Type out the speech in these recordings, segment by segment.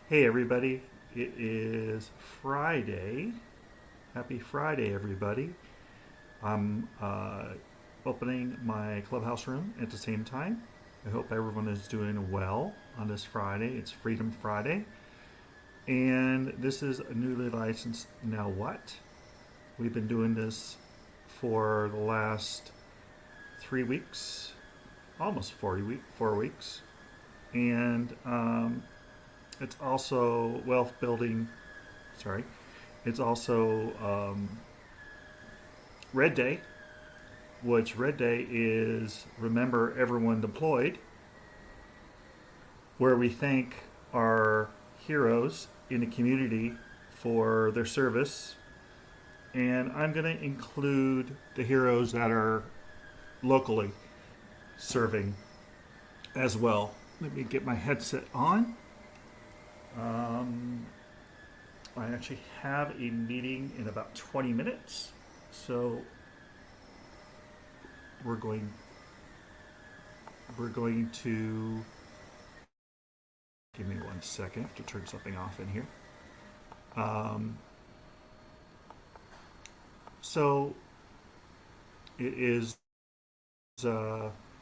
Hey everybody, it is Friday. Happy Friday, everybody. I'm opening my clubhouse room at the same time. I hope everyone is doing well on this Friday. It's Freedom Friday. And this is a newly licensed Now What? We've been doing this for the last 3 weeks, almost 4 weeks. And it's also wealth building. Sorry, it's also Red Day, which Red Day is Remember Everyone Deployed, where we thank our heroes in the community for their service. And I'm going to include the heroes that are locally serving as well. Let me get my headset on. Um, I actually have a meeting in about 20 minutes, so we're going to give me 1 second to turn something off in here. Um, so it is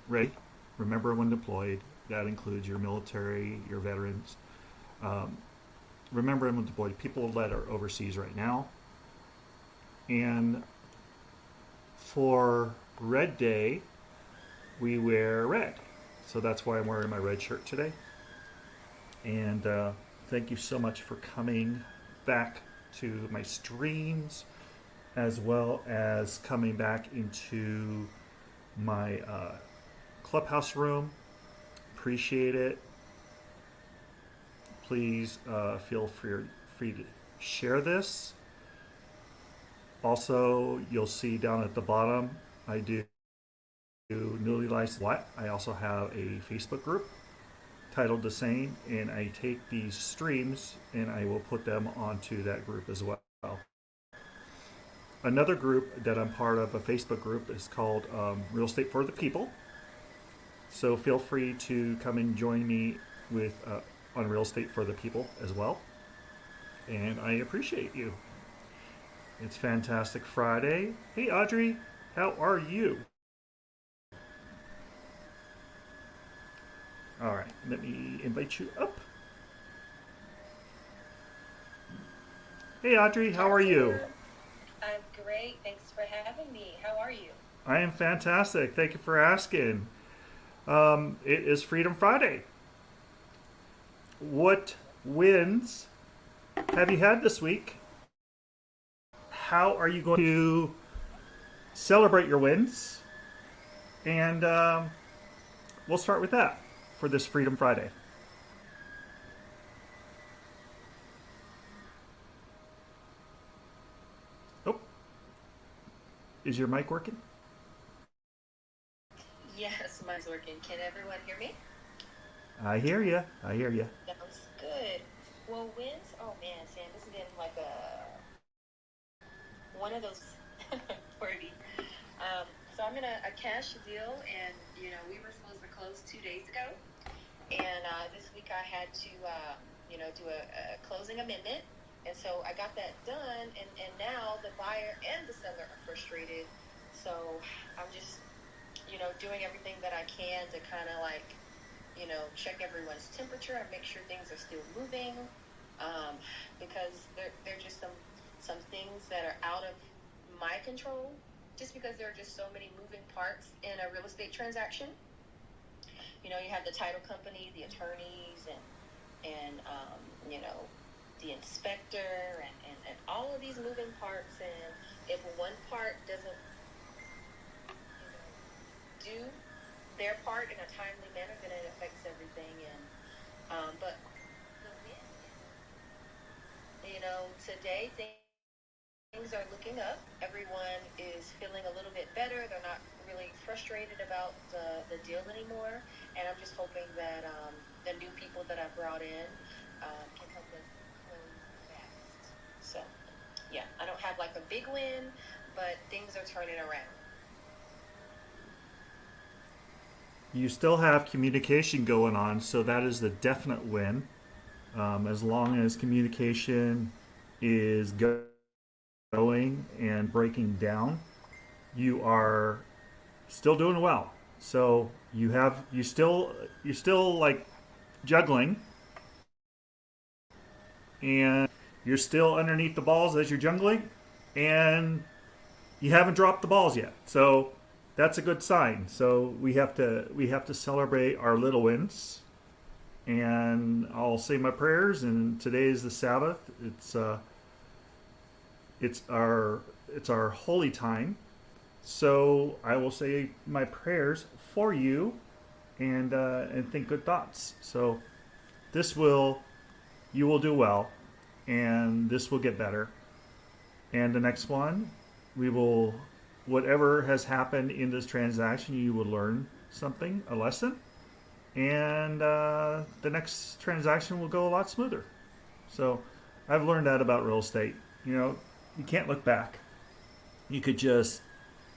ready. Remember when deployed. That includes your military, your veterans. Um, remember when deployed people that are overseas right now. And for Red Day, we wear red. So that's why I'm wearing my red shirt today. And thank you so much for coming back to my streams, as well as coming back into my clubhouse room. Appreciate it. Please feel free to share this. Also, you'll see down at the bottom, I do newly licensed what. I also have a Facebook group titled the same, and I take these streams and I will put them onto that group as well. Another group that I'm part of, a Facebook group, is called Real Estate for the People. So feel free to come and join me with on Real Estate for the People as well. And I appreciate you. It's Fantastic Friday. Hey Audrey, how are you? All right, let me invite you up. Hey Audrey, how are you? I'm great. Thanks for having me. How are you? I am fantastic. Thank you for asking. It is Freedom Friday. What wins have you had this week? How are you going to celebrate your wins? And we'll start with that for this Freedom Friday. Oh, is your mic working? Yes, mine's working. Can everyone hear me? I hear you. I hear you. Sounds good. Well, wins. Oh man, Sam, this has been like a one of those for me. So I'm in a cash deal, and we were supposed to close 2 days ago, and this week I had to do a closing amendment, and so I got that done, and now the buyer and the seller are frustrated. So I'm just doing everything that I can to kind of like check everyone's temperature and make sure things are still moving, because they're just some things that are out of my control, just because there are just so many moving parts in a real estate transaction. You have the title company, the attorneys, and the inspector, and all of these moving parts. And if one part doesn't do their part in a timely manner, then it affects everything. And but the win, today things are looking up. Everyone is feeling a little bit better. They're not really frustrated about the deal anymore. And I'm just hoping that the new people that I brought in can help us close fast. So, yeah, I don't have like a big win, but things are turning around. You still have communication going on, so that is the definite win. As long as communication is going and breaking down, you are still doing well. So you're still like juggling, and you're still underneath the balls as you're juggling, and you haven't dropped the balls yet. So that's a good sign. So we have to celebrate our little wins. And I'll say my prayers. And today is the Sabbath. It's our holy time. So I will say my prayers for you, and think good thoughts. So this will you will do well, and this will get better. And the next one, we will whatever has happened in this transaction, you will learn something, a lesson, and the next transaction will go a lot smoother. So I've learned that about real estate. You can't look back. You could just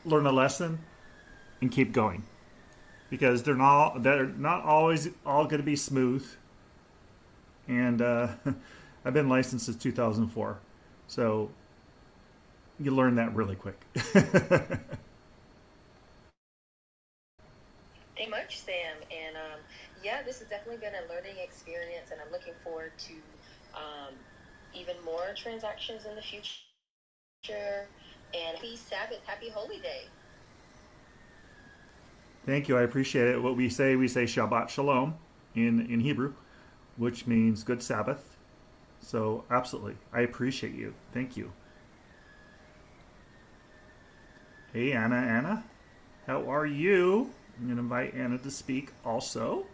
learn a lesson and keep going, because they're not always all going to be smooth. And I've been licensed since 2004, so you learn that really quick. Thank you much, Sam. And yeah, this has definitely been a learning experience, and I'm looking forward to even more transactions in the future. And happy Sabbath, happy Holy Day. Thank you. I appreciate it. What we say Shabbat Shalom in Hebrew, which means good Sabbath. So absolutely, I appreciate you. Thank you. Hey, Anna, how are you? I'm going to invite Anna to speak also.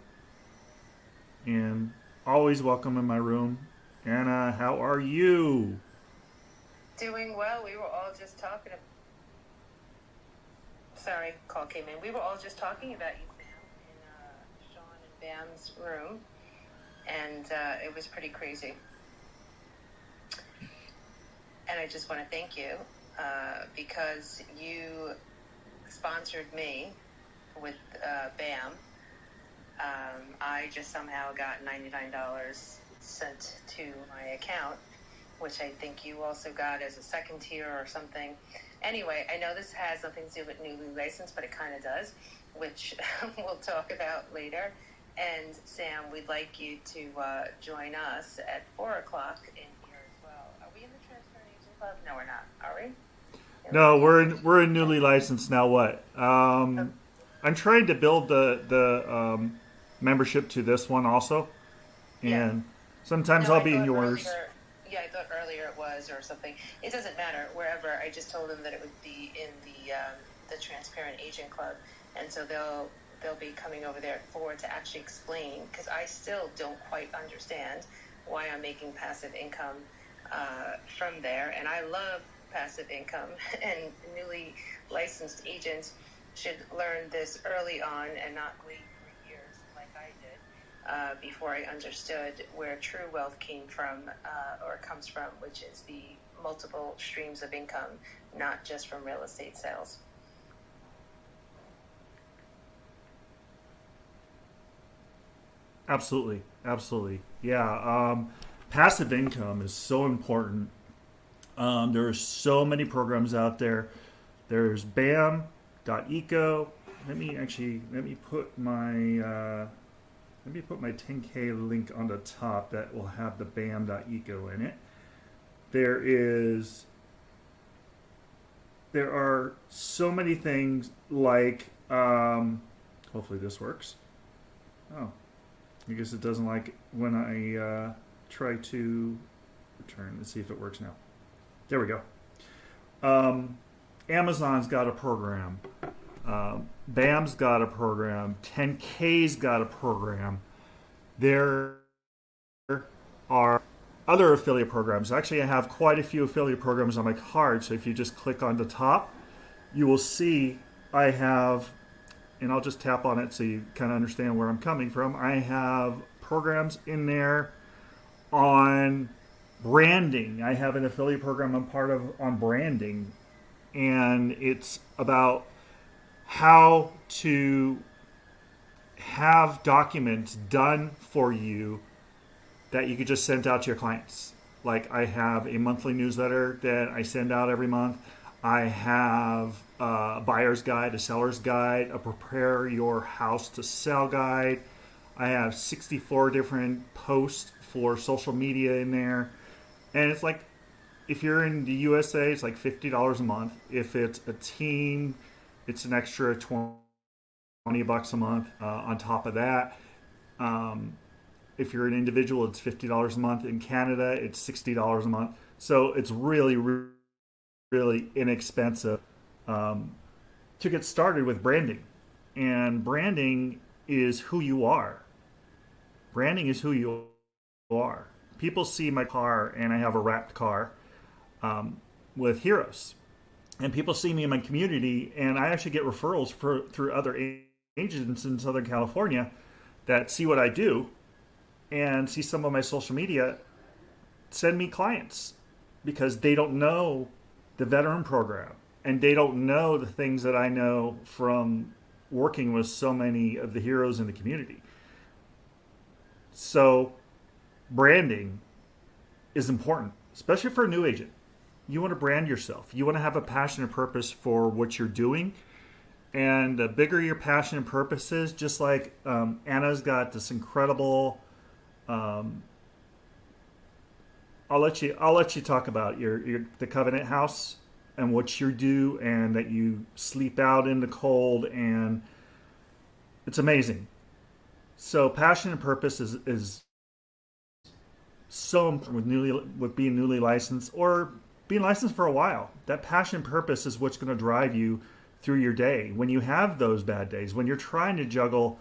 And always welcome in my room. Anna, how are you? Doing well. We were all just talking. Sorry, call came in. We were all just talking about you, Sam, in Sean and Bam's room, and it was pretty crazy. And I just want to thank you because you sponsored me with Bam. I just somehow got $99 sent to my account, which I think you also got as a second tier or something. Anyway, I know this has nothing to do with newly licensed, but it kind of does, which we'll talk about later. And Sam, we'd like you to join us at 4 o'clock in here as well. Are we in the Transfer Agent Club? No, we're not. Are we? No, we're in newly licensed now. What? I'm trying to build the membership to this one also, and Yeah. sometimes No, I'll be in yours. Yeah, I thought earlier it was or something. It doesn't matter. Wherever. I just told them that it would be in the Transparent Agent Club, and so they'll be coming over there at 4 to actually explain, because I still don't quite understand why I'm making passive income from there, and I love passive income, and newly licensed agents should learn this early on and not wait for years like I did before I understood where true wealth came from or comes from, which is the multiple streams of income, not just from real estate sales. Absolutely, yeah. Passive income is so important. There are so many programs out there. There's bam.eco. Let me put my 10K link on the top that will have the bam.eco in it. There are so many things like hopefully this works. Oh, I guess it doesn't like when I try to return. Let's see if it works now. There we go. Amazon's got a program. BAM's got a program. 10K's got a program. There are other affiliate programs. Actually, I have quite a few affiliate programs on my card. So if you just click on the top, you will see I have, and I'll just tap on it so you kind of understand where I'm coming from. I have programs in there on branding. I have an affiliate program I'm part of on branding, and it's about how to have documents done for you that you could just send out to your clients. Like I have a monthly newsletter that I send out every month. I have a buyer's guide, a seller's guide, a prepare your house to sell guide. I have 64 different posts for social media in there. And it's like, if you're in the USA, it's like $50 a month. If it's a team, it's an extra $20 a month on top of that. If you're an individual, it's $50 a month. In Canada, it's $60 a month. So it's really, really inexpensive to get started with branding. And branding is who you are. Branding is who you are. People see my car, and I have a wrapped car with heroes. And people see me in my community, and I actually get referrals through other agents in Southern California that see what I do and see some of my social media, send me clients because they don't know the veteran program and they don't know the things that I know from working with so many of the heroes in the community. So branding is important, especially for a new agent. You want to brand yourself. You want to have a passion and purpose for what you're doing. And the bigger your passion and purpose is, just like Anna's got this incredible. I'll let you talk about the Covenant House and what you do, and that you sleep out in the cold, and it's amazing. So passion and purpose is so important with being newly licensed or being licensed for a while. That passion and purpose is what's going to drive you through your day. When you have those bad days, when you're trying to juggle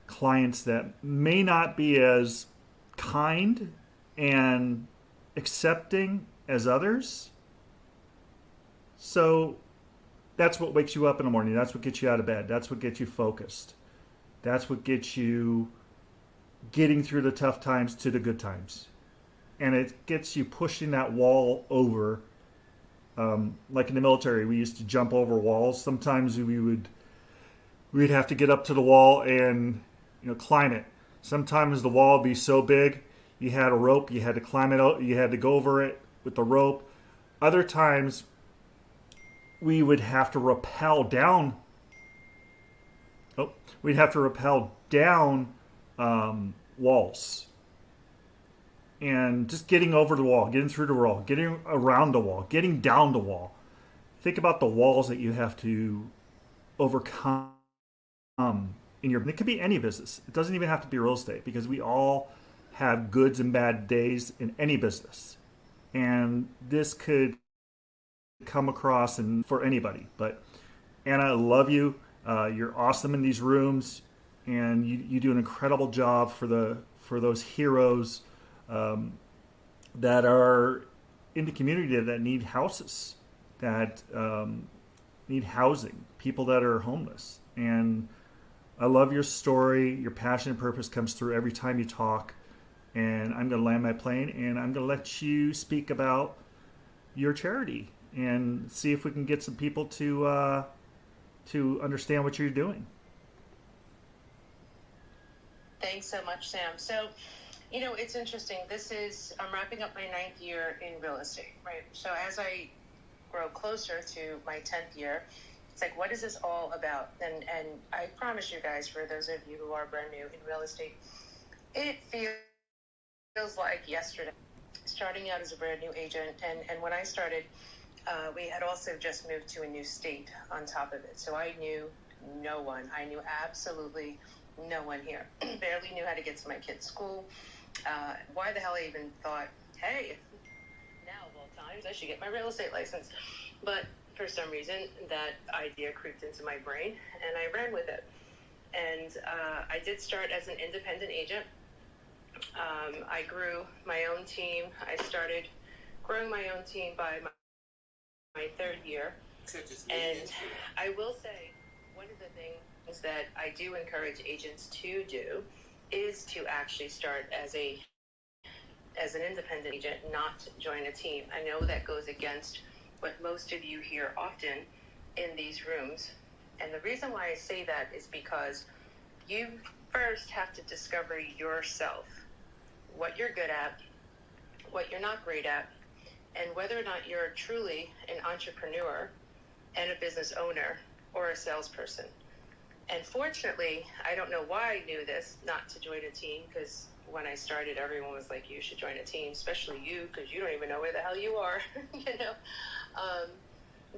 clients that may not be as kind and accepting as others. So that's what wakes you up in the morning. That's what gets you out of bed. That's what gets you focused. That's what gets you getting through the tough times to the good times. And it gets you pushing that wall over. Like in the military, we used to jump over walls. Sometimes we'd have to get up to the wall and climb it. Sometimes the wall would be so big, you had a rope, you had to climb it out, you had to go over it with the rope. Other times, we would have to rappel down. We'd have to rappel down walls. And just getting over the wall, getting through the wall, getting around the wall, getting down the wall. Think about the walls that you have to overcome in your. It could be any business. It doesn't even have to be real estate, because we all have goods and bad days in any business, and this could come across and for anybody. But Anna, I love you. You're awesome in these rooms, and you do an incredible job for those heroes that are in the community that need houses, that need housing, people that are homeless. And I love your story. Your passion and purpose comes through every time you talk. And I'm going to land my plane, and I'm going to let you speak about your charity and see if we can get some people to understand what you're doing. Thanks so much, Sam. So, it's interesting. I'm wrapping up my 9th year in real estate, right? So as I grow closer to my 10th year, it's like, what is this all about? And I promise you guys, for those of you who are brand new in real estate, it feels like yesterday, starting out as a brand new agent. And when I started, we had also just moved to a new state on top of it. So I knew no one. I knew absolutely no one here. Barely knew how to get to my kid's school. Why the hell I even thought, hey, now of all times, I should get my real estate license. But for some reason, that idea creeped into my brain, and I ran with it. And I did start as an independent agent. I grew my own team. I started growing my own team by my 3rd year. And I will say, one of the things that I do encourage agents to do is to actually start as an independent agent, not join a team. I know that goes against what most of you hear often in these rooms. And the reason why I say that is because you first have to discover yourself. what you're good at, what you're not great at, and whether or not you're truly an entrepreneur and a business owner or a salesperson. And fortunately, I don't know why I knew this, not to join a team, because when I started, everyone was like, you should join a team, especially you, because you don't even know where the hell you are, you know.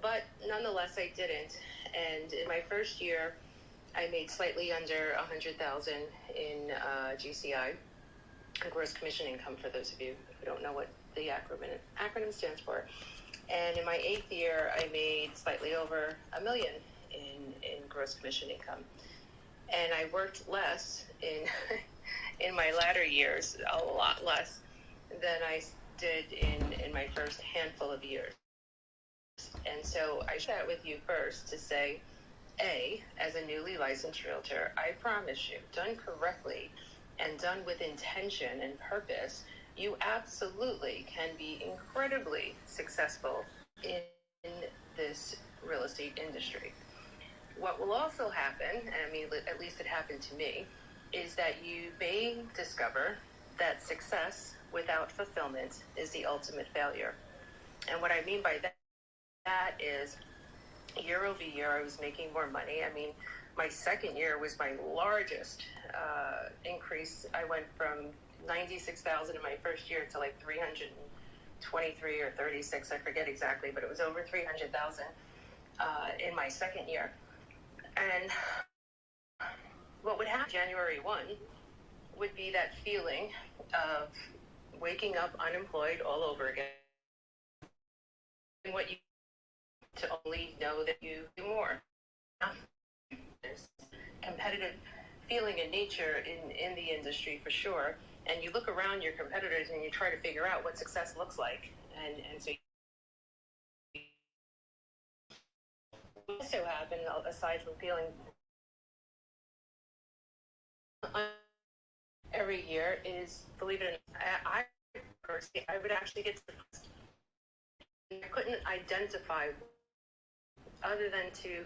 But nonetheless, I didn't. And in my first year, I made slightly under 100,000 in GCI, gross commission income, for those of you who don't know what the acronym stands for. And in my 8th year, I made slightly over $1 million in gross commission income. And I worked less in my latter years, a lot less than I did in my first handful of years. And so I share that with you first to say, A, as a newly licensed realtor, I promise you, done correctly and done with intention and purpose, you absolutely can be incredibly successful in this real estate industry. What will also happen, and I mean, at least it happened to me, is that you may discover that success without fulfillment is the ultimate failure. And what I mean by that is, year over year, I was making more money. I mean, my second year was my largest increase. I went from 96,000 in my first year to like 323 or 36, I forget exactly, but it was over 300,000 in my second year. And what would happen January 1 would be that feeling of waking up unemployed all over again. And what you to only know that you do more. There's competitive feeling in nature in the industry for sure. And you look around your competitors and you try to figure out what success looks like. And so what also happened, aside from feeling every year, is, believe it or not, I personally, I would actually get depressed. I couldn't identify other than to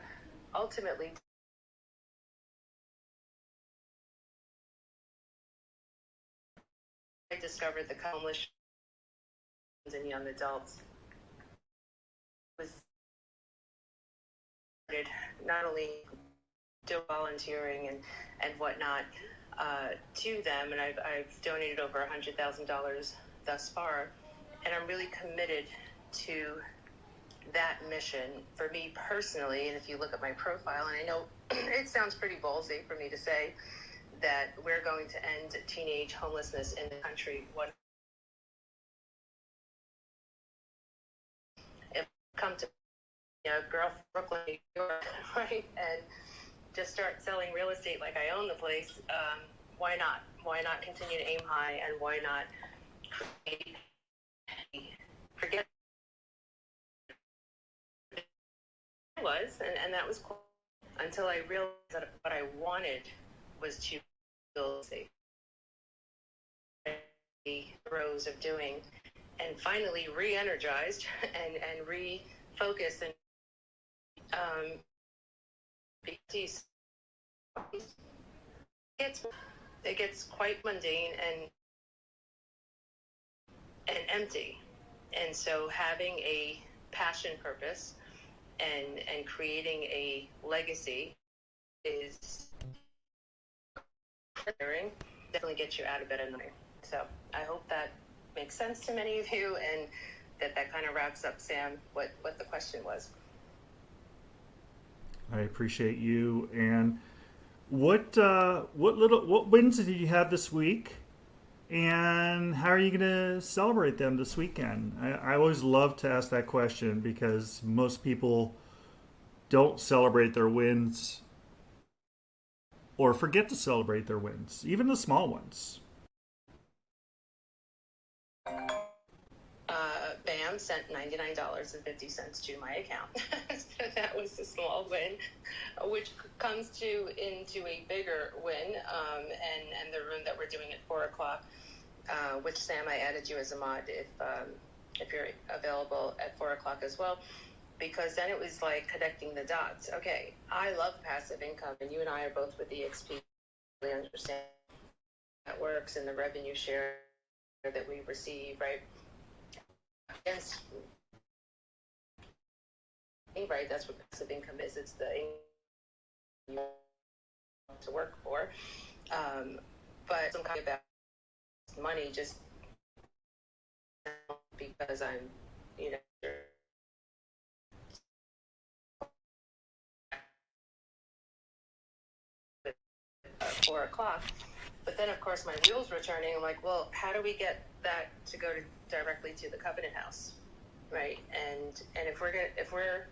ultimately I discovered the homeless and young adults was not only doing volunteering and whatnot to them, and I've donated over $100,000 thus far, and I'm really committed to that mission for me personally. And if you look at my profile, and I know it sounds pretty ballsy for me to say that we're going to end teenage homelessness in the country. What if come to a girl from Brooklyn, New York, right, and just start selling real estate like I own the place? Why not? Why not continue to aim high, and why not forget it was, and that was cool until I realized that what I wanted was to build the rows of doing, and finally re-energized and refocused, and because it gets quite mundane and empty. And so having a passion purpose and creating a legacy is definitely gets you out of bed at night. So I hope that makes sense to many of you, and that kind of wraps up, Sam, what the question was. I appreciate you. And what wins did you have this week, and how are you going to celebrate them this weekend? I always love to ask that question because most people don't celebrate their wins or forget to celebrate their wins, even the small ones. Bam sent $99.50 to my account. So that was a small win, which comes into a bigger win, and the room that we're doing at 4 o'clock, which, Sam, I added you as a mod if you're available at 4 o'clock as well, because then it was like connecting the dots. Okay, I love passive income, and you and I are both with EXP. We understand how that works and the revenue share that we receive, right? Against, right, that's what passive income is. It's the income to work for. But some kind of money just because I'm, you know, 4 o'clock. But then, of course, my wheels were turning. I'm like, well, how do we get that to go directly to the Covenant House, right? And if we're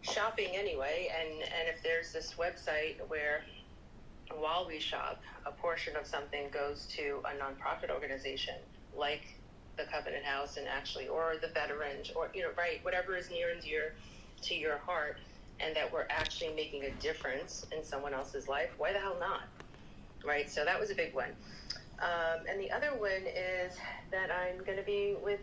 shopping anyway, and if there's this website where while we shop, a portion of something goes to a nonprofit organization like the Covenant House, and actually, or the veterans, or, you know, right, whatever is near and dear to your heart, and that we're actually making a difference in someone else's life, why the hell not? Right? So that was a big one. And the other one is that I'm going to be with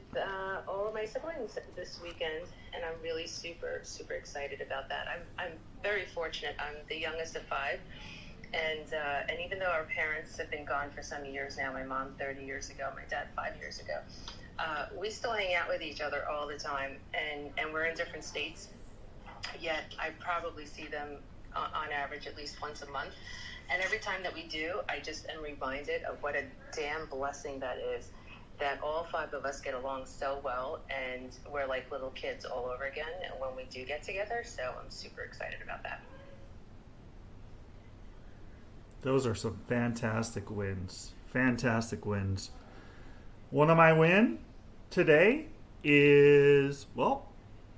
all of my siblings this weekend, and I'm really super, super excited about that. I'm very fortunate. I'm the youngest of 5, and even though our parents have been gone for some years now, my mom 30 years ago, my dad 5 years ago, we still hang out with each other all the time, and we're in different states. Yet I probably see them on average at least once a month. And every time that we do, I just am reminded of what a damn blessing that is, that all 5 of us get along so well, and we're like little kids all over again and when we do get together. So I'm super excited about that. Those are some fantastic wins. Fantastic wins. One of my win today is, well,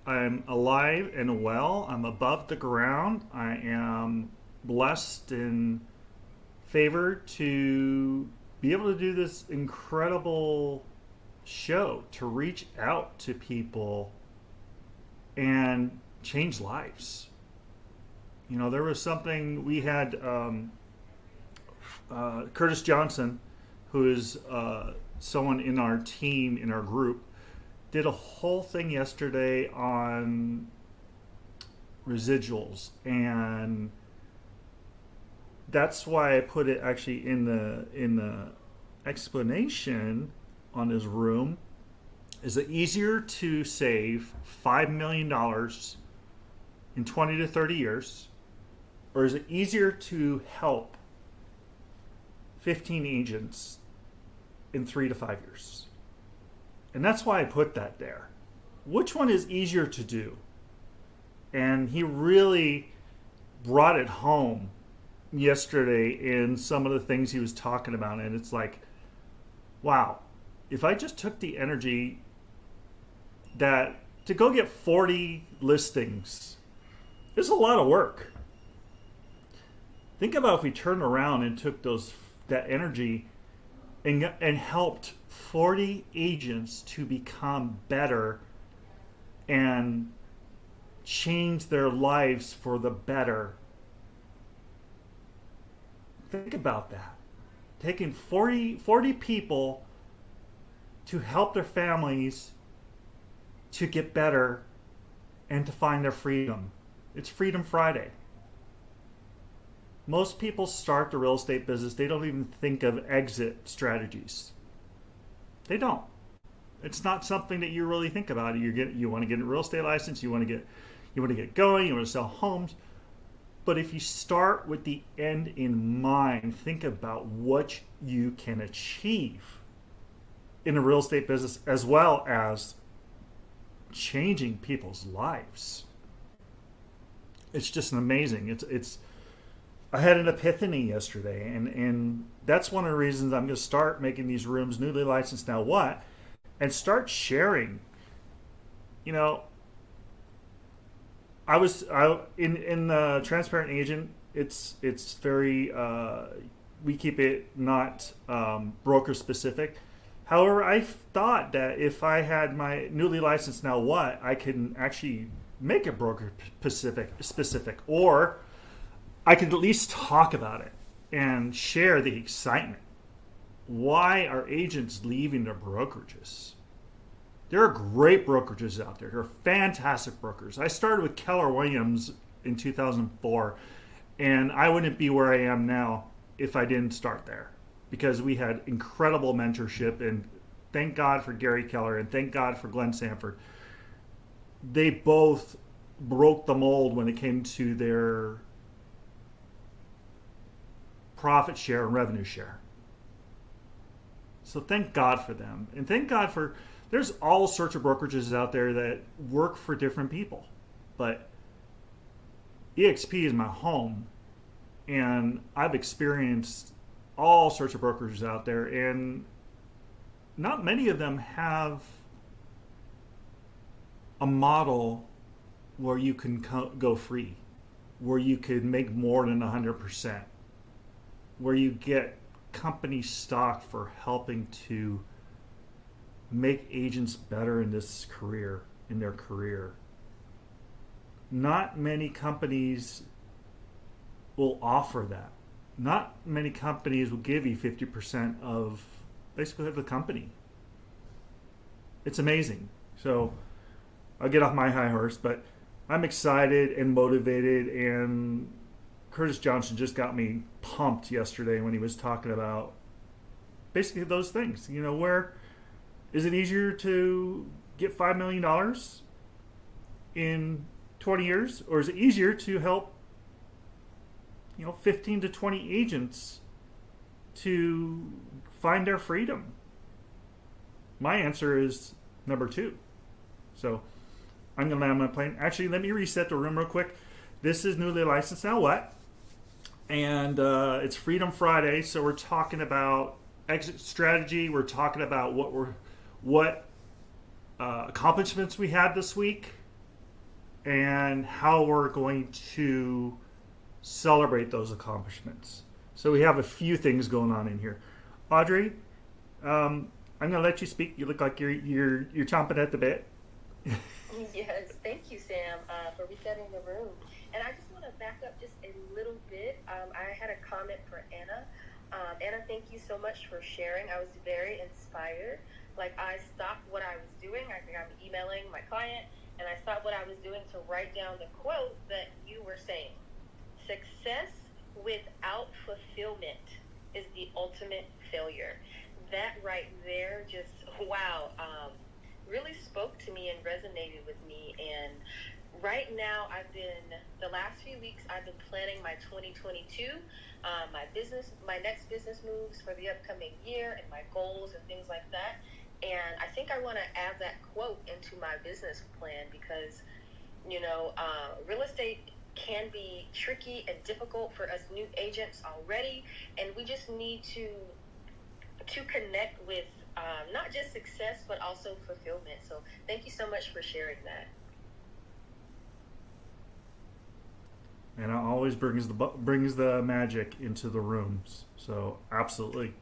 I'm alive and well. I'm above the ground. I am blessed and favored to be able to do this incredible show, to reach out to people and change lives. You know, there was something we had, Curtis Johnson, who is someone in our team, in our group, did a whole thing yesterday on residuals, and that's why I put it actually in the explanation on his room. Is it easier to save $5 million in 20 to 30 years, or is it easier to help 15 agents in 3 to 5 years? And that's why I put that there. Which one is easier to do? And he really brought it home yesterday in some of the things he was talking about. And it's like, wow, if I just took the energy that to go get 40 listings, it's a lot of work. Think about if we turned around and took that energy and helped 40 agents to become better and change their lives for the better. Think about that. Taking 40 people to help their families to get better and to find their freedom. It's Freedom Friday. Most people start the real estate business, they don't even think of exit strategies. They don't. It's not something that you really think about. You want to get a real estate license, you want to get going, you want to sell homes. But if you start with the end in mind, think about what you can achieve in the real estate business, as well as changing people's lives. It's just amazing. It's I had an epiphany yesterday, and that's one of the reasons I'm going to start making these rooms newly licensed now what, and start sharing. You know, I in the transparent agent. It's very we keep it not broker specific. However, I thought that if I had my newly licensed now what, I can actually make it broker specific, or I could at least talk about it and share the excitement. Why are agents leaving their brokerages? There are great brokerages out there. There are fantastic brokers. I started with Keller Williams in 2004, and I wouldn't be where I am now if I didn't start there. because we had incredible mentorship, and thank God for Gary Keller and thank God for Glenn Sanford. They both broke the mold when it came to their profit share and revenue share. So thank God for them. And thank God for, there's all sorts of brokerages out there that work for different people. But EXP is my home. And I've experienced all sorts of brokerages out there. And not many of them have a model where you can go free, where you could make more than 100%, where you get company stock for helping to make agents better in this career, in their career. Not many companies will offer that. Not many companies will give you 50% of basically of the company. It's amazing. So I'll get off my high horse, but I'm excited and motivated, and Curtis Johnson just got me pumped yesterday when he was talking about basically those things. You know, where is it easier to get $5 million in 20 years, or is it easier to help 15 to 20 agents to find their freedom? My answer is number 2. So I'm going to land my plane. Actually, let me reset the room real quick. This is Newly Licensed Now What? And it's Freedom Friday, so we're talking about exit strategy. We're talking about what accomplishments we had this week and how we're going to celebrate those accomplishments. So we have a few things going on in here. Audrey, I'm going to let you speak. You look like you're chomping at the bit. Yes, thank you, Sam, for resetting the room. And I just want to back up just a little bit. I had a comment for Anna. Anna, thank you so much for sharing. I was very inspired. Like, I stopped what I was doing. I think I'm emailing my client, and I stopped what I was doing to write down the quote that you were saying. Success without fulfillment is the ultimate failure. That right there just, wow, really spoke to me and resonated with me. And right now, the last few weeks, I've been planning my 2022, my next business moves for the upcoming year, and my goals and things like that. And I think I want to add that quote into my business plan because, real estate can be tricky and difficult for us new agents already, and we just need to connect with not just success but also fulfillment. So thank you so much for sharing that. And it always brings the magic into the rooms. So absolutely.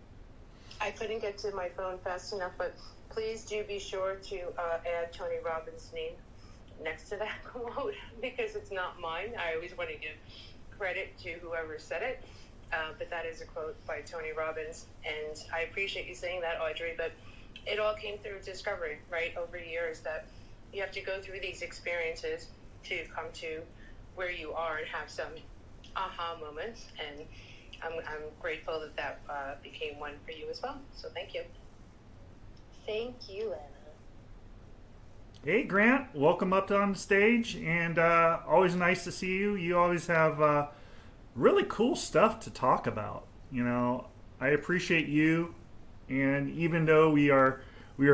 I couldn't get to my phone fast enough, but please do be sure to add Tony Robbins' name next to that quote because it's not mine. I always want to give credit to whoever said it, but that is a quote by Tony Robbins, and I appreciate you saying that, Audrey, but it all came through discovery, right, over years that you have to go through these experiences to come to where you are and have some aha moments, and I'm grateful that became one for you as well, so thank you. Thank you, Anna. Hey, Grant, welcome up on the stage, and always nice to see you. You always have really cool stuff to talk about. I appreciate you, and even though we are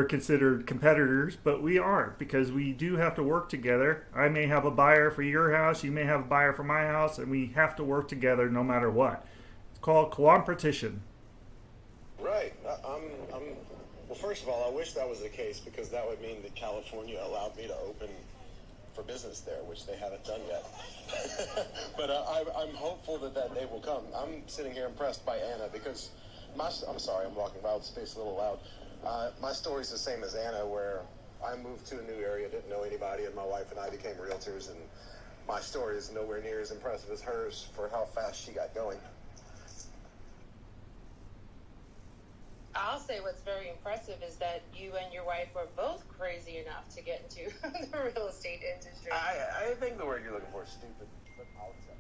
considered competitors, but we aren't, because we do have to work together. I may have a buyer for your house, you may have a buyer for my house, and we have to work together no matter what. It's called competition. Right. Well, first of all, I wish that was the case because that would mean that California allowed me to open for business there, which they haven't done yet. But I'm hopeful that day will come. I'm sitting here impressed by Anna because I'm sorry, I'm walking wild space a little loud. My story's the same as Anna, where I moved to a new area, didn't know anybody, and my wife and I became realtors, and my story is nowhere near as impressive as hers for how fast she got going. I'll say what's very impressive is that you and your wife were both crazy enough to get into the real estate industry. I think the word you're looking for is stupid, but I'll accept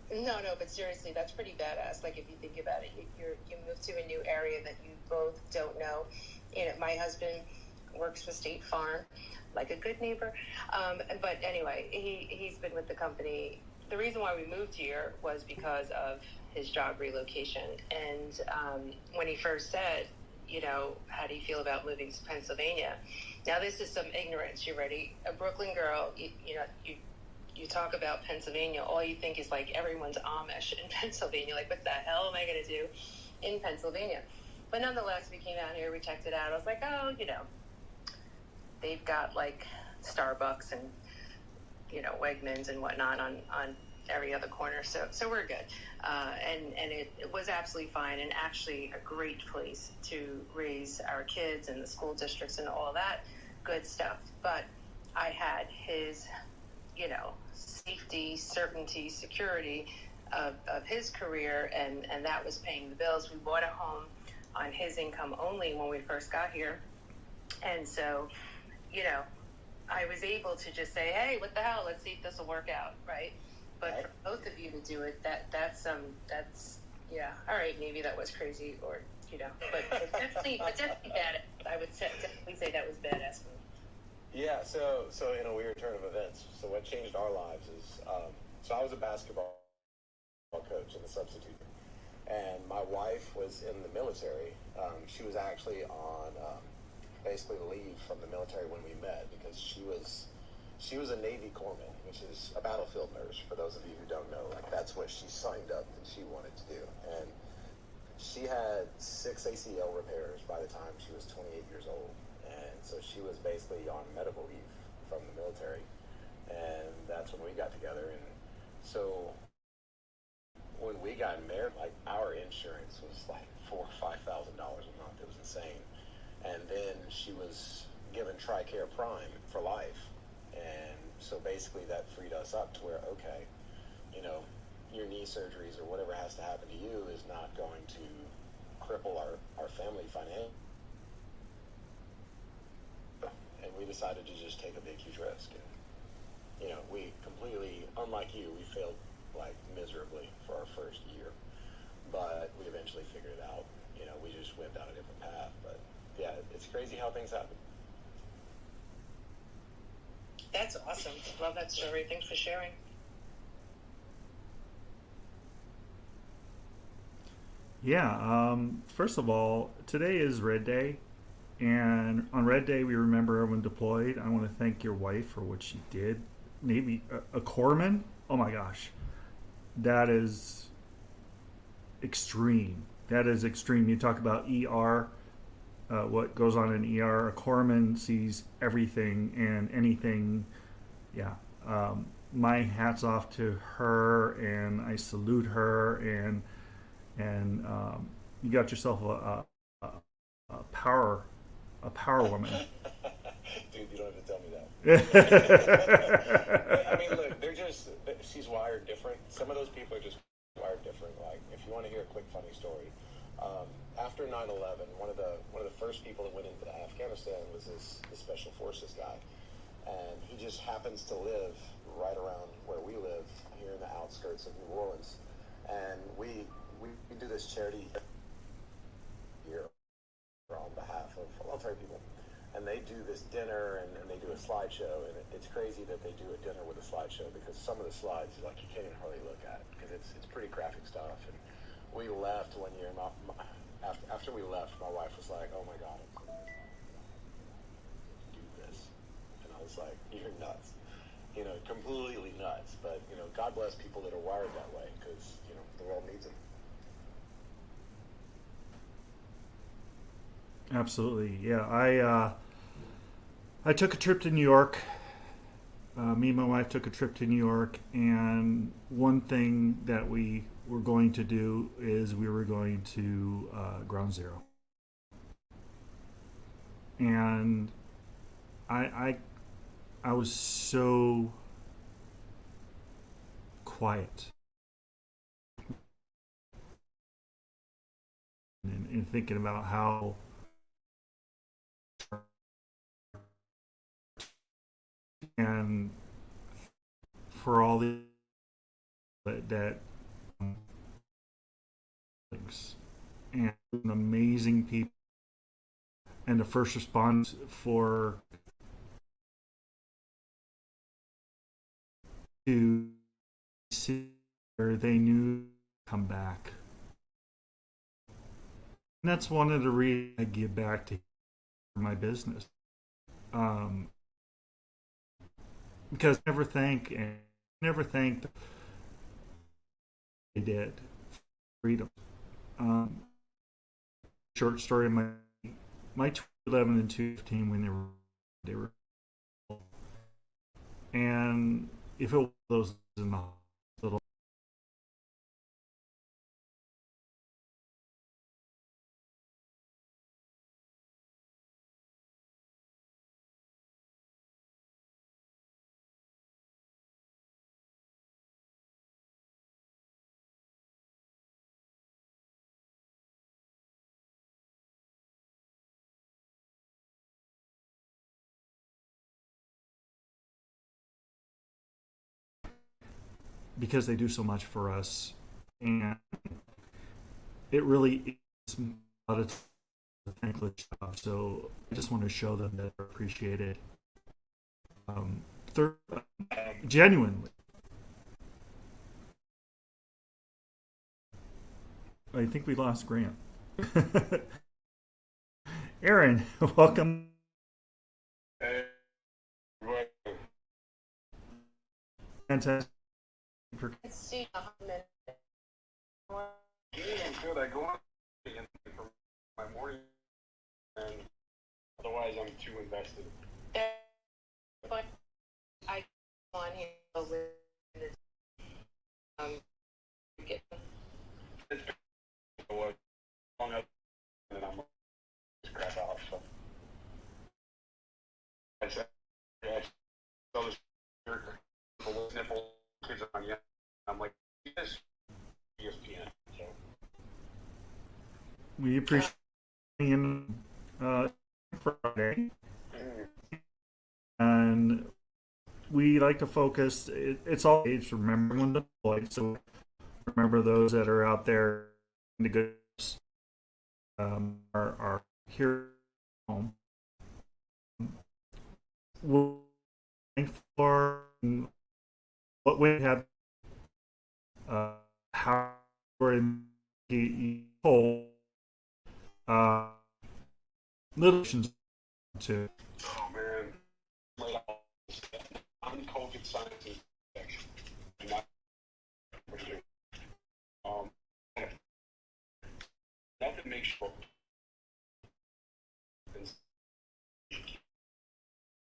it. No, but seriously, that's pretty badass. Like if you think about it, you move to a new area that you both don't know. You know, my husband works for State Farm, like a good neighbor. But anyway, he's been with the company. The reason why we moved here was because of his job relocation. And when he first said, you know, how do you feel about moving to Pennsylvania? Now this is some ignorance. You ready? A Brooklyn girl, you talk about Pennsylvania, all you think is like everyone's Amish in Pennsylvania. Like, what the hell am I going to do in Pennsylvania? But nonetheless, we came out here, we checked it out. I was like, oh, you know, they've got like Starbucks and, you know, Wegmans and whatnot on every other corner. So we're good. And it was absolutely fine and actually a great place to raise our kids and the school districts and all that good stuff. But I had his, you know, safety, certainty, security of his career, and that was paying the bills. We bought a home on his income only when we first got here. And so, you know, I was able to just say, hey, what the hell, let's see if this will work out, right? But for both of you to do it, that's yeah, all right, maybe that was crazy, or, you know, but definitely bad. I would definitely say that was badass move. Yeah, so in a weird turn of events, so what changed our lives is, so I was a basketball coach and a substitute, and my wife was in the military. She was actually on basically leave from the military when we met because she was a Navy corpsman, which is a battlefield nurse. For those of you who don't know, like that's what she signed up and she wanted to do, and she had 6 ACL repairs by the time she was 28 years old. And so she was basically on medical leave from the military. And that's when we got together. And so when we got married, like our insurance was like $4,000 or $5,000 a month. It was insane. And then she was given TRICARE Prime for life. And so basically that freed us up to where, okay, you know, your knee surgeries or whatever has to happen to you is not going to cripple our family financially. And we decided to just take a big, huge risk. And, you know, we completely, unlike you, we failed like miserably for our first year. But we eventually figured it out. You know, we just went down a different path. But yeah, it's crazy how things happen. That's awesome. Love that story. Thanks for sharing. Yeah, first of all, today is Red Day. And on Red Day, we remember everyone deployed. I want to thank your wife for what she did. Navy, a corpsman? Oh my gosh. That is extreme. That is extreme. You talk about ER, what goes on in ER. A corpsman sees everything and anything. Yeah. My hat's off to her, and I salute her. And you got yourself a power woman. Dude, you don't have to tell me that. I mean, look, she's wired different. Some of those people are just wired different. Like, if you want to hear a quick funny story, after 9/11, one of the first people that went into Afghanistan was this special forces guy, and he just happens to live right around where we live here in the outskirts of New Orleans, and we do this charity here on behalf of military people, and they do this dinner and they do a slideshow, and it's crazy that they do a dinner with a slideshow because some of the slides like you can't even hardly look at because it's pretty graphic stuff. And we left one year, after we left, my wife was like, oh my god, do this, and I was like, you're nuts, you know, completely nuts. But you know, God bless people that are wired that way because you know the world needs them. Absolutely, yeah. I took a trip to New York. Me and my wife took a trip to New York, and one thing that we were going to do is we were going to Ground Zero, and I was so quiet and thinking about how and for all the that and an amazing people, and the first response for to see where they knew come back. And that's one of the reasons I give back to my business. Um, because never thanked they did freedom. Um, Short story, my 211 and 215 when they were, and if it was those in the hospital, because they do so much for us, and it really is a lot of a thankless job. So I just want to show them that they're appreciated. Third, genuinely, I think we lost Grant. Aaron, welcome. Hey, what? Fantastic. Let's see. Yeah, I'm good. I go on for my morning, and otherwise I'm too invested. But I go on here with this, get It's been long up, and I'm just crap out. So I said, yeah, I saw this jerk full of nipple kids on you. I'm like, yes, ESPN. So We appreciate you Friday, and we like to focus. It's always remembering the deployed. So remember those that are out there in the good are here at home. We'll thank for what we have, how we're in the whole little to. oh man, right off, I'm in COVID sciences section. I'm not um, nothing makes sure.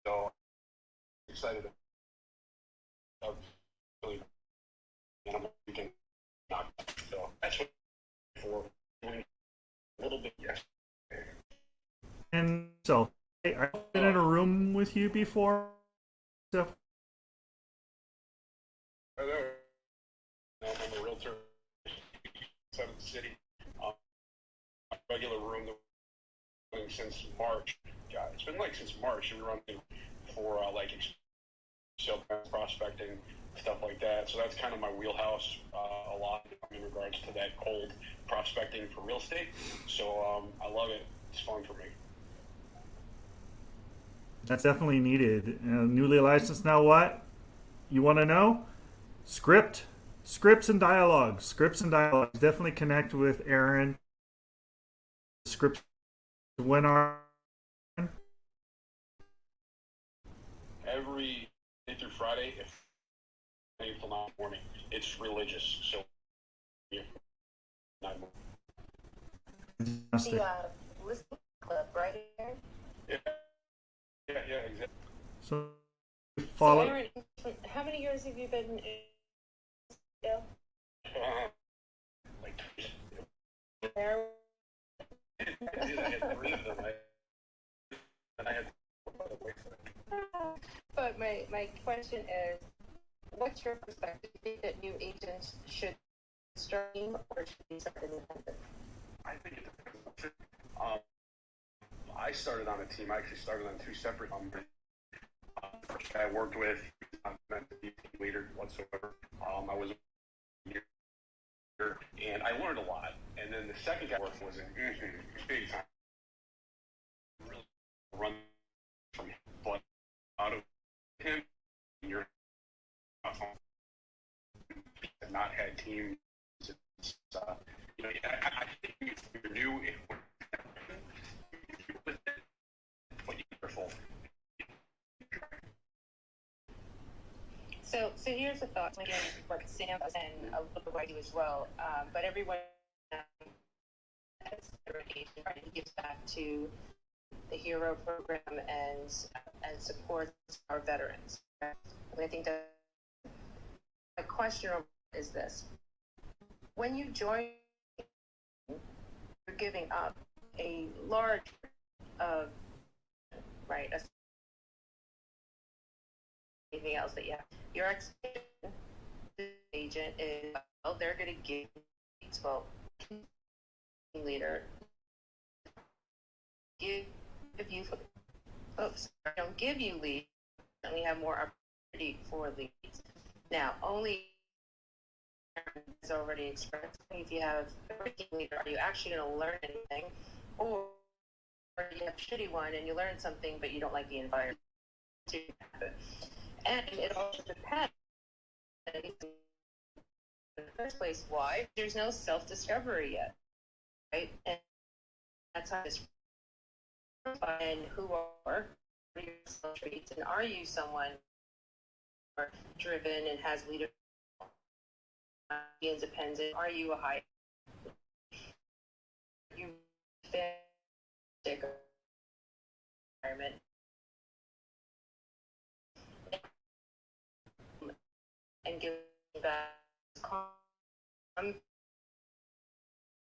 So excited about really, and I'm thinking, not so that's what for doing a little bit. Yes. And so, I've been in a room with you before. So, Hello. I'm a realtor in 7th City. Regular room that we're running since March. Yeah, it's been like since March. We were running for like sale prospecting, stuff like that. So that's kind of my wheelhouse a lot in regards to that cold prospecting for real estate. So I love it. It's fun for me. that's definitely needed. Newly licensed now, what? You want to know? Scripts and dialogues. Scripts and dialogues. Definitely connect with Aaron. Scripts when are Every Monday through Friday, if until 9 morning, it's religious. So yeah, 9 fantastic. the listening club right here. Yeah, exactly. So So follow. Aaron, how many years have you been in jail? Like, There. I had 3 of them. And I had. But my question is, what's your perspective? Do you think that new agents should stream or should be start independent? I think it depends. I started on a team. I actually started on 2 separate first guy I worked with, he was not meant to be a team leader whatsoever. I was a leader, and I learned a lot. And And then the second guy working was a big time. Really run from blood out of him. You're not had teams. You know, I think if you're new, with it, but you're careful. So here's a thought. Again, what Sam was and a little bit what I do as well. But everyone has their engagement, right? It gives back to the HERO program and supports our veterans. And I think that my question is this: when you join, you're giving up a large of right anything else that you have. Your expectation agent is, well, they're going to give, well, leader give you, don't give you leads, we have more opportunity for leads. Now, only is already expressed. If you have a team leader, are you actually going to learn anything, or you have a shitty one and you learn something, but you don't like the environment? And it also depends in the first place why there's no self-discovery yet, right? And that's how this and who are your traits, and are you someone driven and has leadership, independent? Are you a high you fit environment? And give back.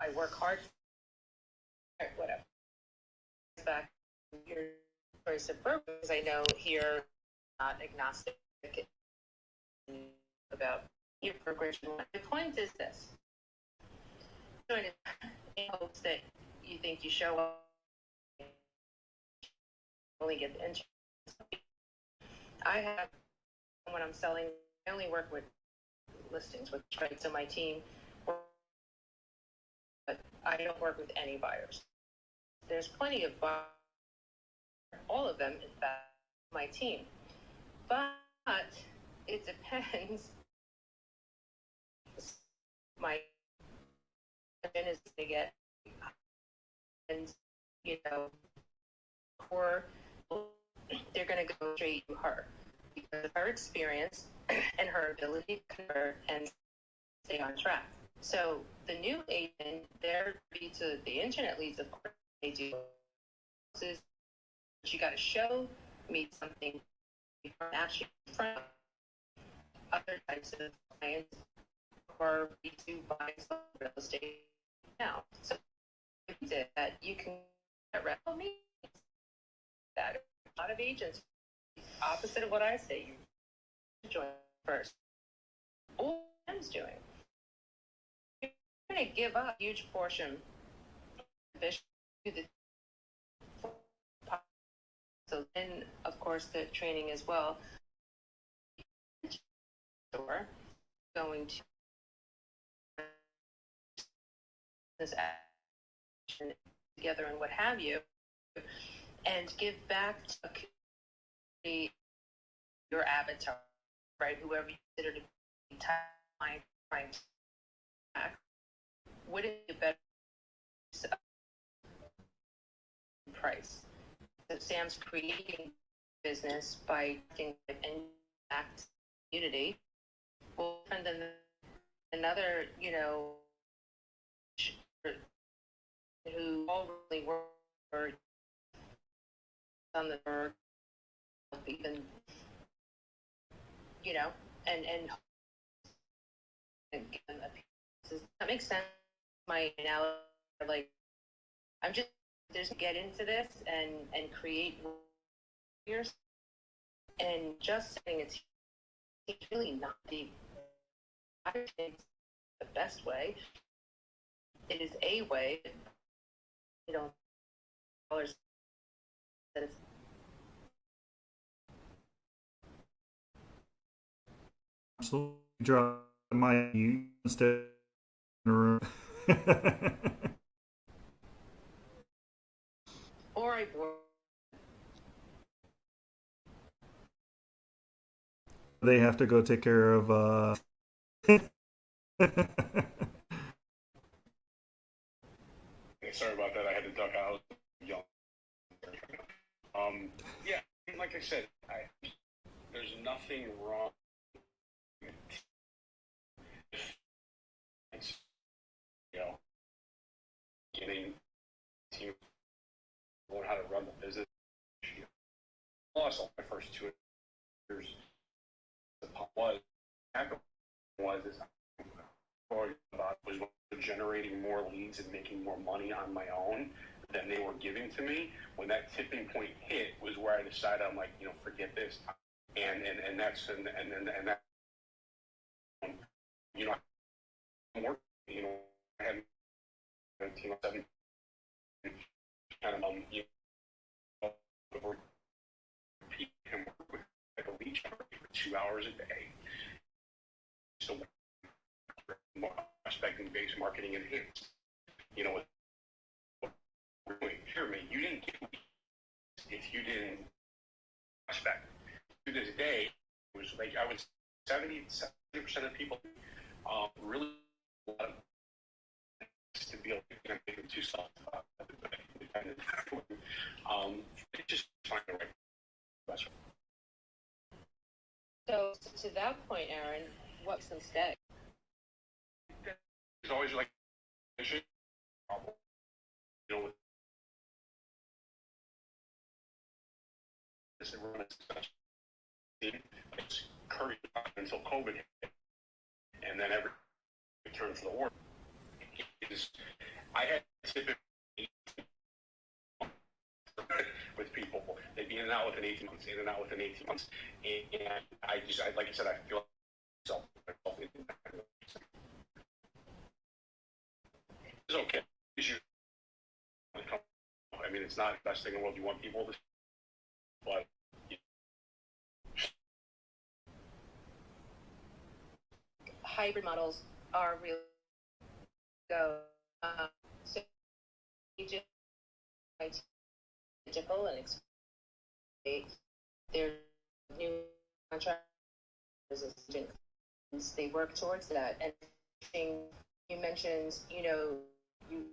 I work hard. Whatever. Back your choice of purpose. I know here, not agnostic about your progression. The point is this: in hopes that you think you show up, only get the interest. I have, when I'm selling, I only work with listings with trades on my team, but I don't work with any buyers. There's plenty of buyers, all of them, in fact, my team. But it depends. My is to get, and or they're going to go straight to her because of her experience and her ability to convert and stay on track. So the new agent, they're to the internet leads, of course, they do. You got to show me something actually from other types of clients or B2 buying real estate now. So if you did that, you can get me that. A lot of agents, opposite of what I say, you join first. All Ben's doing, you're going to give up a huge portion of the so then, of course, the training as well. Going to this action together and what have you, and give back to your avatar, right? Whoever you consider to be trying back. Would it be a better price? So Sam's creating business by and impact community. Well, and then another, who all really work on the work, even, and does that make sense? My analogy, like, I'm just get into this and create yours, and just saying it's really not I think the best way. It is a way, dollars that it's absolutely drop my instead in the room. Or I board. They have to go take care of. Yeah, sorry about that. I had to duck out. Young. Yeah, like I said, there's nothing wrong. It's, you know, getting team learn how to run the business. Lost all my first 2 years. The pump was is about was generating more leads and making more money on my own than they were giving to me. When that tipping point hit was where I decided I'm like, forget this, and that's and that you know more I had a team of 7 kind of repeat and work with like a lead generate for 2 hours a day. So prospecting based marketing enhanced. What we're doing pyramid, you didn't get if you didn't prospect. To this day, it was like I would 70% of people really a lot of to be able to make them too soft about it. Just find the right restaurant. So to that point, Aaron, what's instead? It's always like issue. With this it's Curry until COVID hit, and then every return for the war is I had typically with people. They'd be in and out within 18 months, in and out within 18 months. And I like I said, I feel myself. It's okay. I mean, it's not the best thing in the world. You want people to, but. Hybrid models are really go. So you just digital and their new contract they work towards that. And you mentioned, you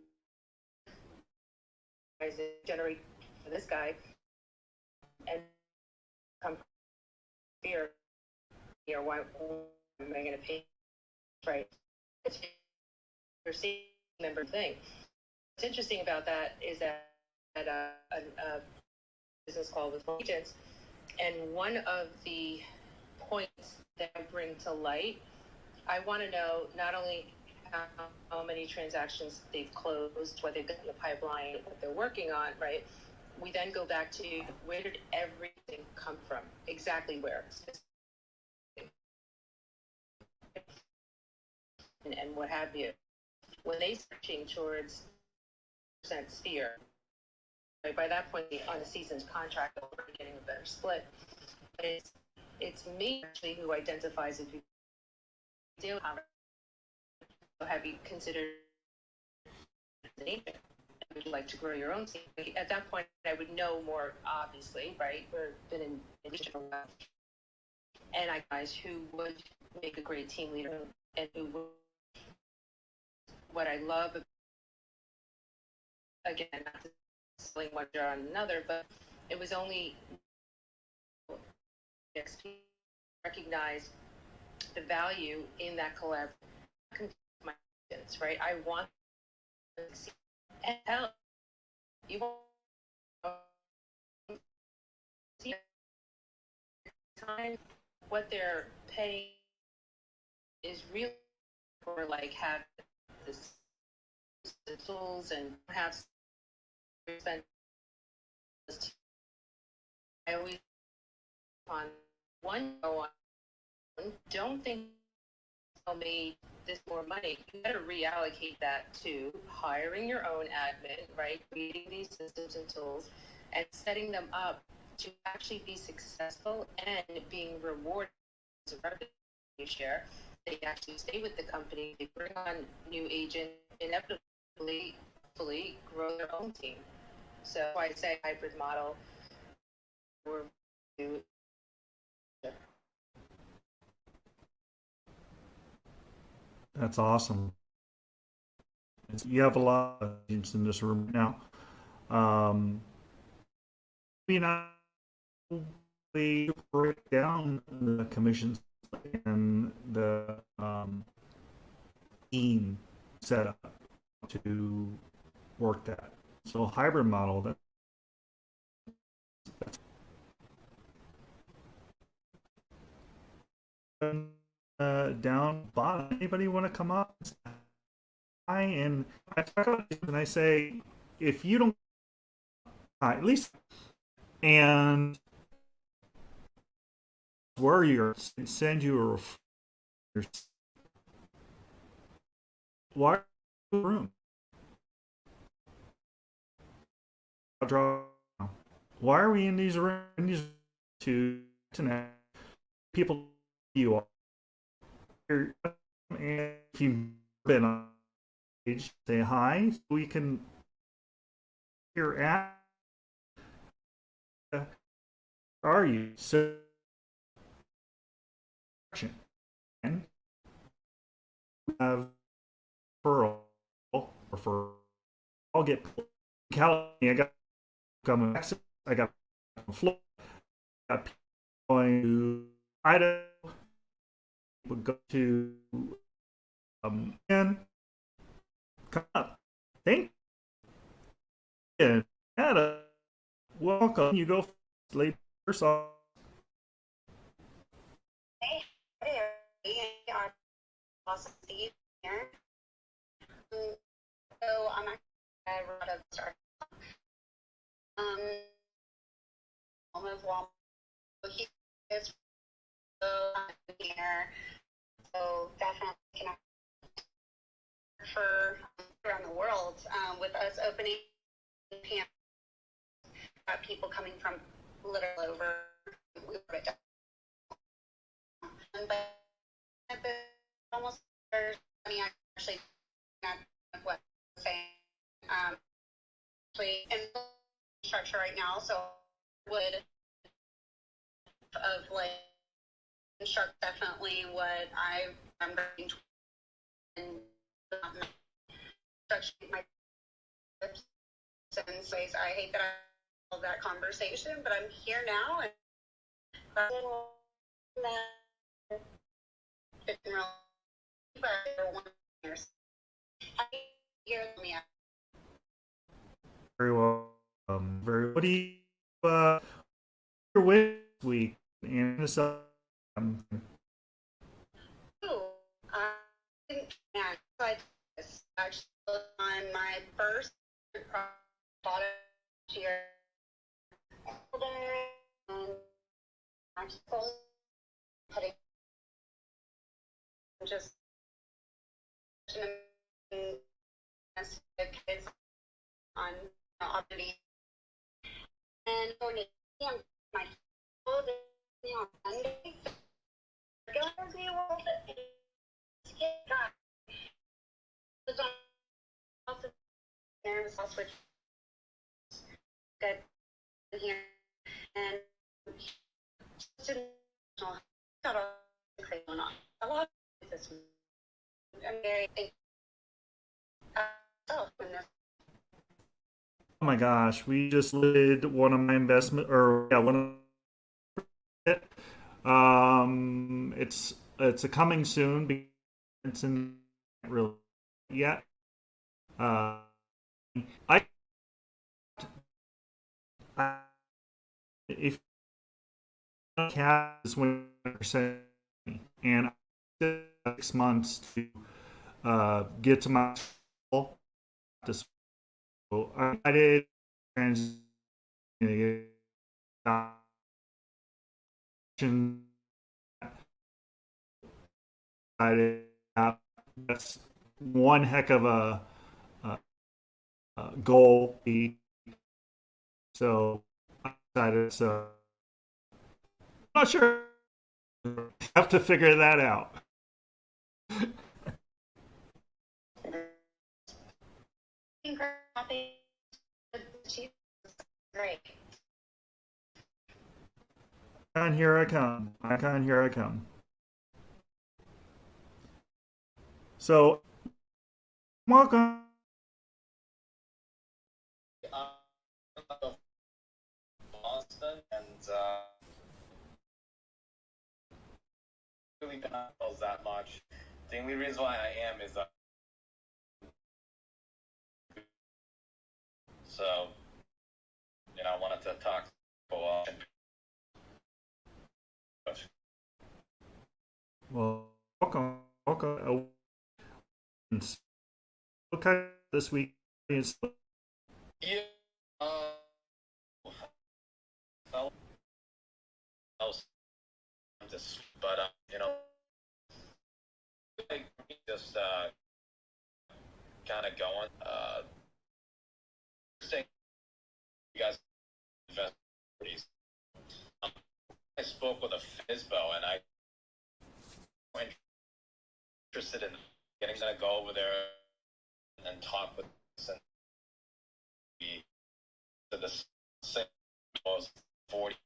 guys generate for this guy and come here, why am I going to pay? Right. It's your same member thing. What's interesting about that is that at a business call with agents, and one of the points that I bring to light, I want to know not only how many transactions they've closed, what they've got in the pipeline, what they're working on, right? We then go back to where did everything come from? Exactly where? And what have you. When they searching towards sphere, right, by that point on a season's contract, we're getting a better split. But it's me actually who identifies if you do. Have you considered an agent? Would you like to grow your own team? At that point, I would know more, obviously, right? We've been in leadership for a while. And I guys who would make a great team leader and who would. What I love, again, not to sling one jar on another, but it was only EXP recognize the value in that collaboration. Right? I want to see and help you want to see time what they're paying is really for like have the tools and have spent. I always on one go on. Don't think I'll make this more money. You better reallocate that to hiring your own admin, right? Creating these systems and tools, and setting them up to actually be successful and being rewarded as a revenue share. They actually stay with the company. They bring on new agents inevitably, hopefully, grow their own team. So that's why I say hybrid model. We're That's awesome. You have a lot of agents in this room now. Um, you know, we break down the commissions and the team setup to work that. So hybrid model that down bottom. Anybody want to come up? And I talk about this and I say, if you don't, at least, and where you're, send you a why room. I'll draw. Why are we in these rooms to tonight? People you are, and if you've been on stage, say hi. We can hear at. Are you so? And have referral or for I'll get California. I got coming back. I got Florida. I got people going to Idaho. Would go to and come up. Thank you. And welcome. You go later. First off. Hey, I'm awesome to see you here. So I'm actually out of start. Home of Walmart. He is here. So definitely connect for around the world with us opening camp. People coming from literally over. We wrote it down. But almost funny actually not what I'm saying. Actually in structure right now, so would of like shark definitely what I'm bringing and structuring my tips and ways. I hate that I have that conversation, but I'm here now and didn't really, but one years. Hear me out. Very well. Very. What do you your wish week and this Ooh, I didn't plan. So I was actually on my first product year. And I'm still putting just kids on opportunity and going to my school on Monday. Gonna be able to get that. Also, there's also good here and just got all going on. A lot of this. I'm very thankful. Oh my gosh, we just did one of my investment, or yeah, one of it. It's a coming soon. It's in really yet. I if cat is 1%, and 6 months to get to my goal. So I did transition that's one heck of a goal. So I decided. So I'm not sure. Have to figure that out. coffee. She's great. And here I come. Icon, here I come. So, welcome. Boston and really not that much. The only reason why I am is that so I wanted to talk for a while. Well, welcome. Okay, this week is Yeah. Well, I was just, but like just kind of going. Interesting. You guys invest. I spoke with a FISBO, and I'm interested in getting to go over there and talk with us and be to the same as 40.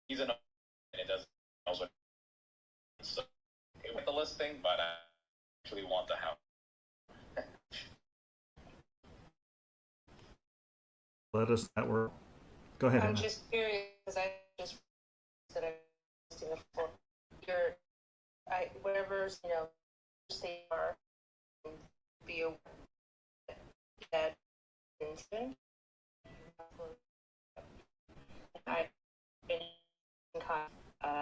He's an and it doesn't know what so with the listing, but I actually want the house. let us network. Go ahead, I'm Anna. just curious because I just said I've seen it before. Whatever they are, be aware that incident. I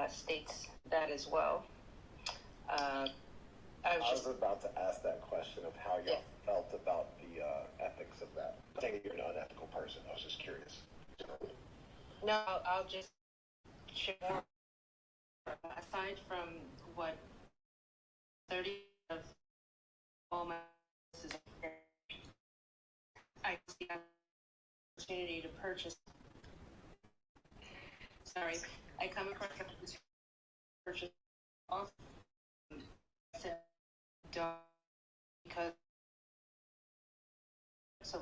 states that as well. I was about to ask that question of how y'all felt about the ethics of that. I think you're an unethical person. I was just curious. No, I'll just share. Aside from what 30 of all my I see an opportunity to purchase. Sorry, I come across this purchase off. Don't because so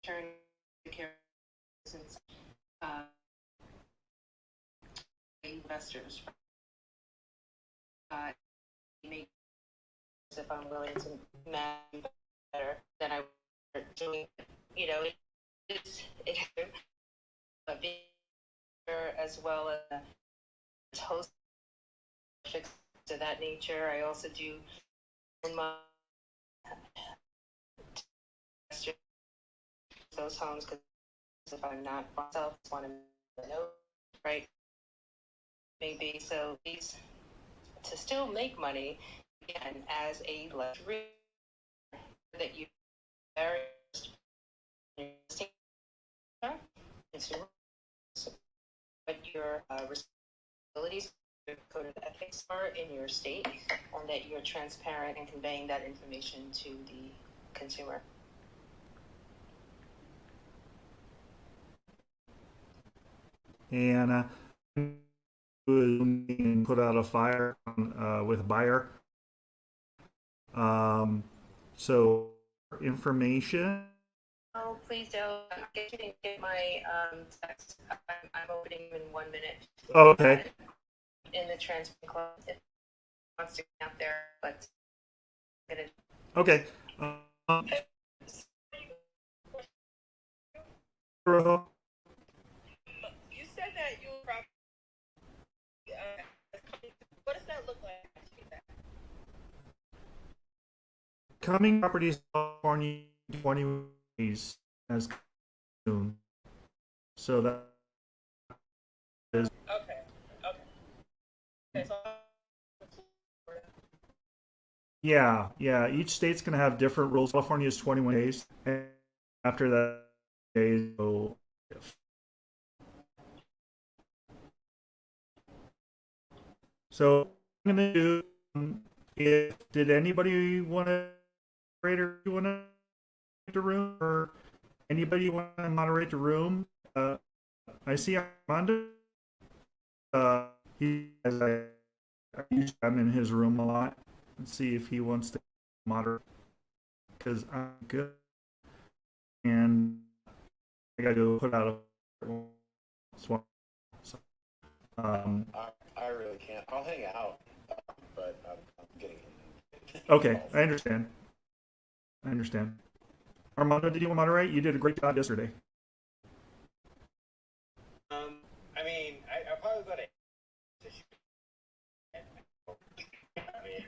turn to care since investors make if I'm willing to manage better than I were doing. It's a bigger as well as host to that nature. I also do in my those homes because if I'm not myself, I want to know, right? Maybe so these to still make money again as a luxury that you very consumer, what your responsibilities, your code of ethics are in your state, and that you're transparent in conveying that information to the consumer. And put out a fire with a buyer. So information. Oh, please don't. You didn't get my text. I'm opening in 1 minute. Oh, okay. In the transfer club, if it wants to get out there, but okay. You said that you were what does that look like? Coming properties California 20 days as soon. So that is Okay. So yeah. Each state's gonna have different rules. California is 21 days, and after that days so So I'm gonna do. If did anybody want to moderate you want to the room or anybody want to moderate the room? I see Armando. I'm in his room a lot. Let's see if he wants to moderate. because I'm good and I gotta go put out a swamp. So, I really can't. I'll hang out, but I'm getting. okay, I understand. I understand. Armando, did you moderate? You did a great job yesterday. I mean, I probably got it. I mean,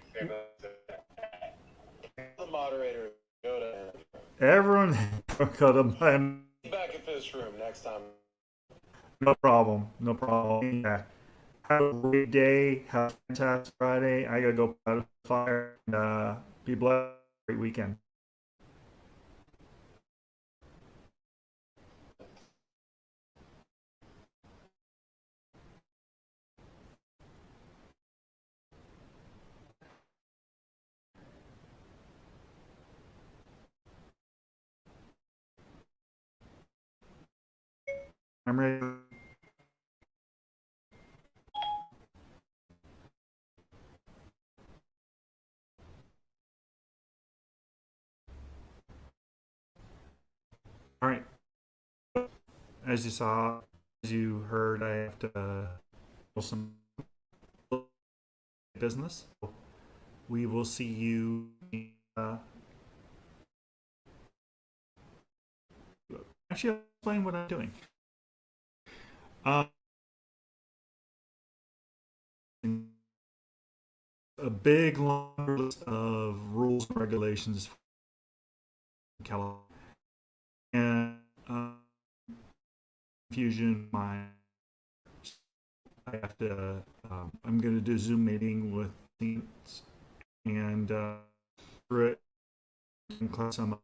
The moderator go to Everyone got a back at this room next time. no problem. No problem. Yeah. Have a great day. Have a fantastic Friday. I gotta go put out a fire and be blessed. Great weekend. I'm ready. All right. As you saw, as you heard, I have to do some business. We will see you. Actually, I'll explain what I'm doing. A big long list of rules and regulations for California, and confusion. I have to. I'm going to do a Zoom meeting with students and through it and some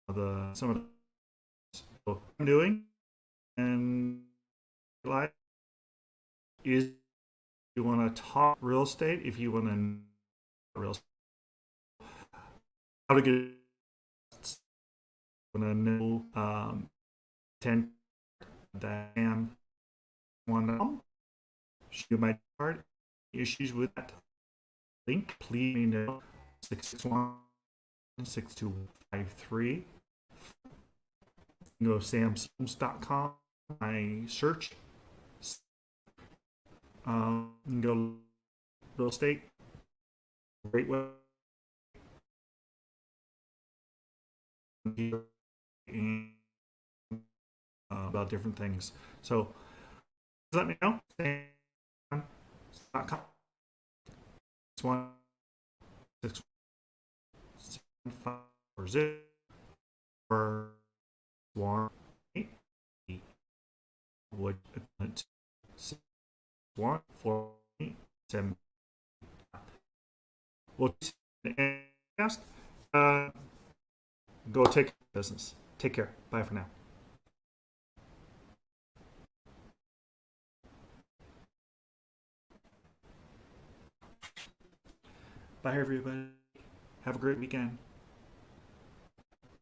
of the so I'm doing and like is you want to talk real estate if you want to real estate, how to get want to know 10 that I am one of them. Shoot my card issues with that link, please know 661-6253. Go to samsums.com. I search. You can go real estate. Great web. And about different things. So let me know. Sam.com. 616-540 or Swarm 8 would Swarm 487. Well, go take business. Take care. Bye for now. Bye, everybody. Have a great weekend.